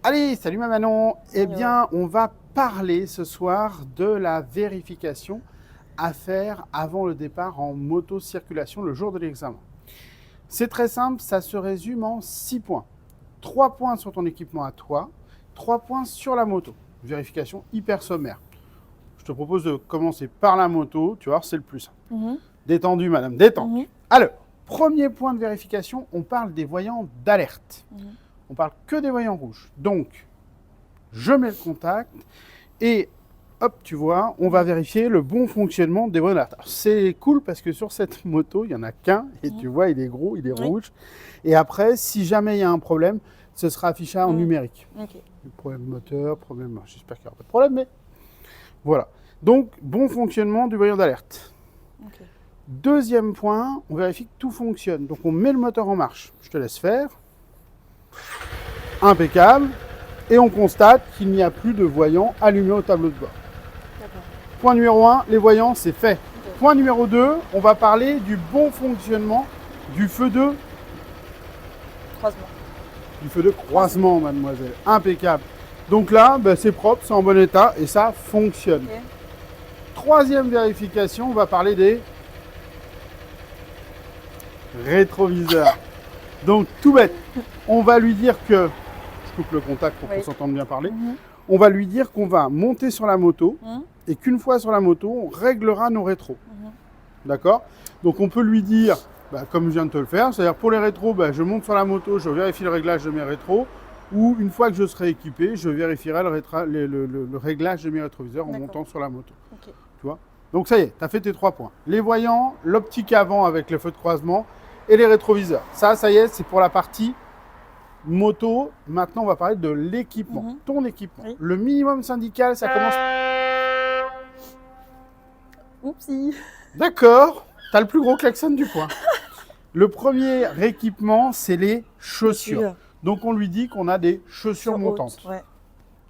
Allez, salut ma Manon. Eh Salut. bien, on va parler ce soir de la vérification à faire avant le départ en moto-circulation le jour de l'examen. C'est très simple, ça se résume en 6 points. 3 points sur ton équipement à toi, 3 points sur la moto. Vérification hyper sommaire. Je te propose de commencer par la moto, tu vois, c'est le plus simple. Détendu, madame, détendu. Alors, premier point de vérification, on parle des voyants d'alerte. On parle que des voyants rouges. Donc, je mets le contact et hop, tu vois, on va vérifier le bon fonctionnement des voyants d'alerte. C'est cool parce que sur cette moto, il n'y en a qu'un et tu vois, il est gros, il est rouge. Et après, si jamais il y a un problème, ce sera affiché en numérique. Problème moteur, problème... J'espère qu'il n'y aura pas de problème, mais voilà. Donc, bon fonctionnement du voyant d'alerte. Deuxième point, on vérifie que tout fonctionne. Donc, on met le moteur en marche. Je te laisse faire. Impeccable. Et on constate qu'il n'y a plus de voyants allumés au tableau de bord. Point numéro 1, les voyants, c'est fait. Point numéro 2, on va parler du bon fonctionnement du feu de Croisement. Du feu de croisement, mademoiselle. Impeccable. Donc là, ben, c'est propre, c'est en bon état et ça fonctionne. Troisième vérification, on va parler des rétroviseurs. Donc tout bête, on va lui dire que, je coupe le contact pour qu'on s'entende bien parler, on va lui dire qu'on va monter sur la moto et qu'une fois sur la moto, on réglera nos rétros. D'accord? Donc on peut lui dire, bah, comme je viens de te le faire, c'est-à-dire pour les rétros, bah, je monte sur la moto, je vérifie le réglage de mes rétros, ou une fois que je serai équipé, je vérifierai le réglage de mes rétroviseurs en montant sur la moto. Tu vois? Donc ça y est, tu as fait tes 3 points. Les voyants, l'optique avant avec le feu de croisement et les rétroviseurs. Ça y est, c'est pour la partie moto. Maintenant, on va parler de l'équipement, ton équipement. Le minimum syndical, ça commence... Oupsie. D'accord, tu as le plus gros klaxon du coin. Le premier équipement, c'est les chaussures. Donc, on lui dit qu'on a des chaussures montantes.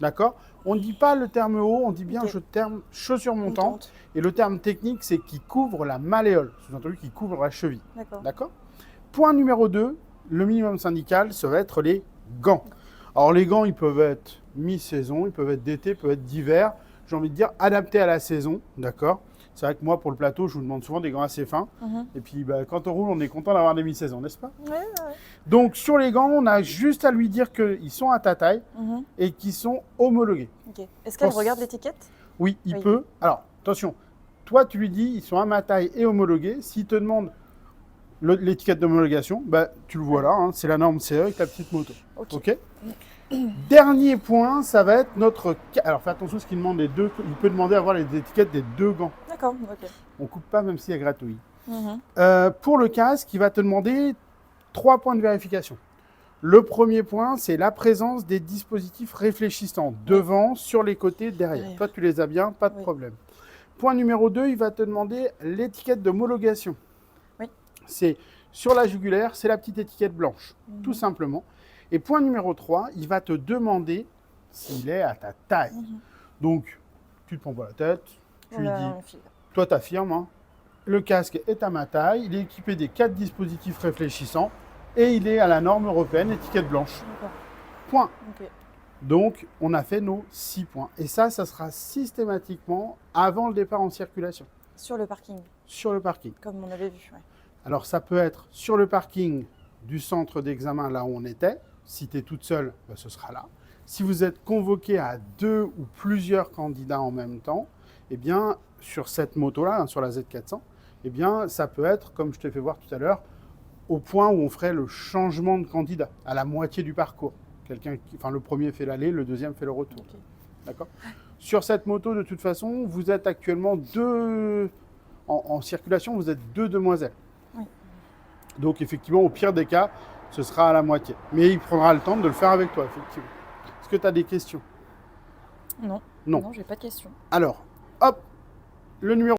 D'accord? On ne dit pas le terme haut, on dit bien le terme chaussures montantes. Et le terme technique, c'est qui couvre la malléole, sous-entendu qui couvre la cheville. D'accord? Point numéro 2, le minimum syndical, ça va être les gants. Alors, les gants, ils peuvent être mi-saison, ils peuvent être d'été, ils peuvent être d'hiver. J'ai envie de dire adaptés à la saison, d'accord? C'est vrai que moi, pour le plateau, je vous demande souvent des gants assez fins. Et puis, bah, quand on roule, on est content d'avoir des mi-saisons, n'est-ce pas? Donc, sur les gants, on a juste à lui dire qu'ils sont à ta taille et qu'ils sont homologués. Est-ce qu'elle regarde l'étiquette? Oui, il peut. Alors, attention, toi, tu lui dis, ils sont à ma taille et homologués. S'il te demande l'étiquette d'homologation, bah, tu le vois là, hein, c'est la norme CE avec la petite moto. Ok. Dernier point, ça va être notre... Alors, fais attention, ce qu'il demande les deux. Il peut demander à avoir les étiquettes des 2 gants. D'accord, On ne coupe pas, même s'il y a gratouille. Pour le casque, il va te demander 3 points de vérification. Le premier point, c'est la présence des dispositifs réfléchissants devant, sur les côtés, derrière. Toi, tu les as bien, pas de problème. Point numéro 2, il va te demander l'étiquette d'homologation. C'est sur la jugulaire, c'est la petite étiquette blanche, tout simplement. Et point numéro 3, il va te demander s'il est à ta taille. Donc, tu te prends pas la tête, tu lui dis, toi tu affirmes, hein, le casque est à ma taille, il est équipé des 4 dispositifs réfléchissants et il est à la norme européenne, étiquette blanche. Point. Donc, on a fait nos 6 points. Et ça sera systématiquement avant le départ en circulation. Sur le parking. Sur le parking. Comme on avait vu, Alors, ça peut être sur le parking du centre d'examen, là où on était. Si tu es toute seule, ben, ce sera là. Si vous êtes convoqué à 2 ou plusieurs candidats en même temps, eh bien, sur cette moto-là, hein, sur la Z400, eh bien, ça peut être, comme je t'ai fait voir tout à l'heure, au point où on ferait le changement de candidat, à la moitié du parcours. Le premier fait l'aller, le deuxième fait le retour. D'accord ? Sur cette moto, de toute façon, vous êtes actuellement 2... En circulation, vous êtes 2 demoiselles. Donc, effectivement, au pire des cas, ce sera à la moitié. Mais il prendra le temps de le faire avec toi, effectivement. Est-ce que tu as des questions? Non. Non. Non, j'ai pas de questions. Alors, hop, le numéro